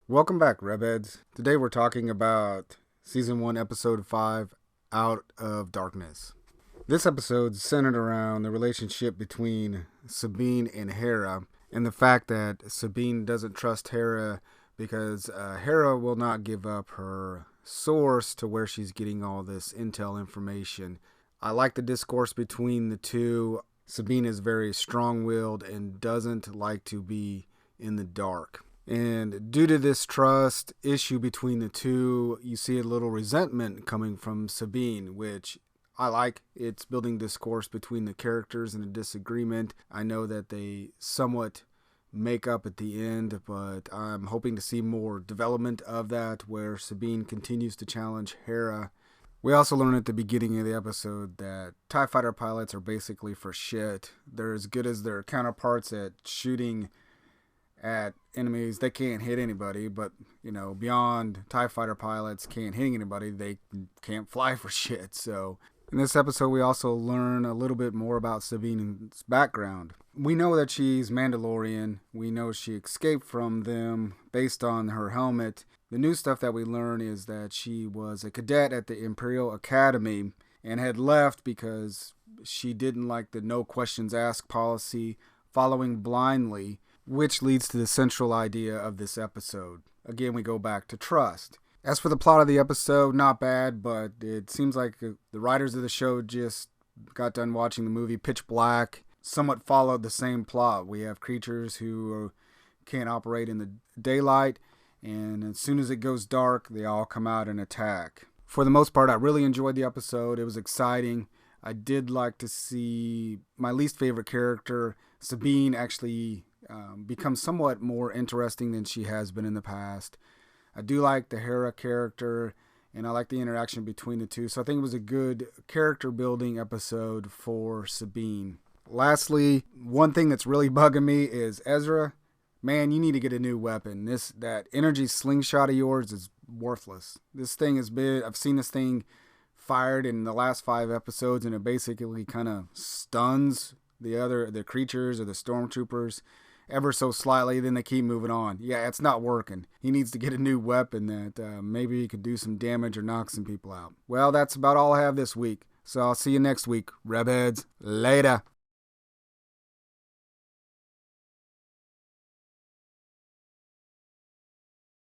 Welcome back, Reb Heads. Today we're talking about Season 1, Episode 5, Out of Darkness. This episode's centered around the relationship between Sabine and Hera, and the fact that Sabine doesn't trust Hera because Hera will not give up her source to where she's getting all this intel information. I like the discourse between the two. Sabine is very strong-willed and doesn't like to be in the dark. And due to this trust issue between the two, you see a little resentment coming from Sabine, which I like. It's building discourse between the characters and a disagreement. I know that they somewhat make up at the end, but I'm hoping to see more development of that where Sabine continues to challenge Hera. We also learn at the beginning of the episode that TIE fighter pilots are basically for shit. They're as good as their counterparts at shooting at enemies. They can't hit anybody, but beyond TIE fighter pilots can't hit anybody, they can't fly for shit. So in this episode we also learn a little bit more about Sabine's background. We know that she's Mandalorian. We know she escaped from them based on her helmet. The new stuff that we learn is that she was a cadet at the Imperial Academy and had left because she didn't like the no questions asked policy, following blindly, which leads to the central idea of this episode. Again, we go back to trust. As for the plot of the episode, not bad, but it seems like the writers of the show just got done watching the movie Pitch Black, somewhat followed the same plot. We have creatures who can't operate in the daylight, and as soon as it goes dark, they all come out and attack. For the most part, I really enjoyed the episode. It was exciting. I did like to see my least favorite character, Sabine, actually become somewhat more interesting than she has been in the past. I do like the Hera character, and I like the interaction between the two. So I think it was a good character building episode for Sabine. Lastly, one thing that's really bugging me is Ezra. Man, you need to get a new weapon. That energy slingshot of yours is worthless. This thing has been, I've seen this thing fired in the last 5 episodes, and it basically kind of stuns the creatures or the stormtroopers ever so slightly, then they keep moving on. Yeah, it's not working. He needs to get a new weapon that maybe he could do some damage or knock some people out. Well, that's about all I have this week. So I'll see you next week. Reb Heads, later.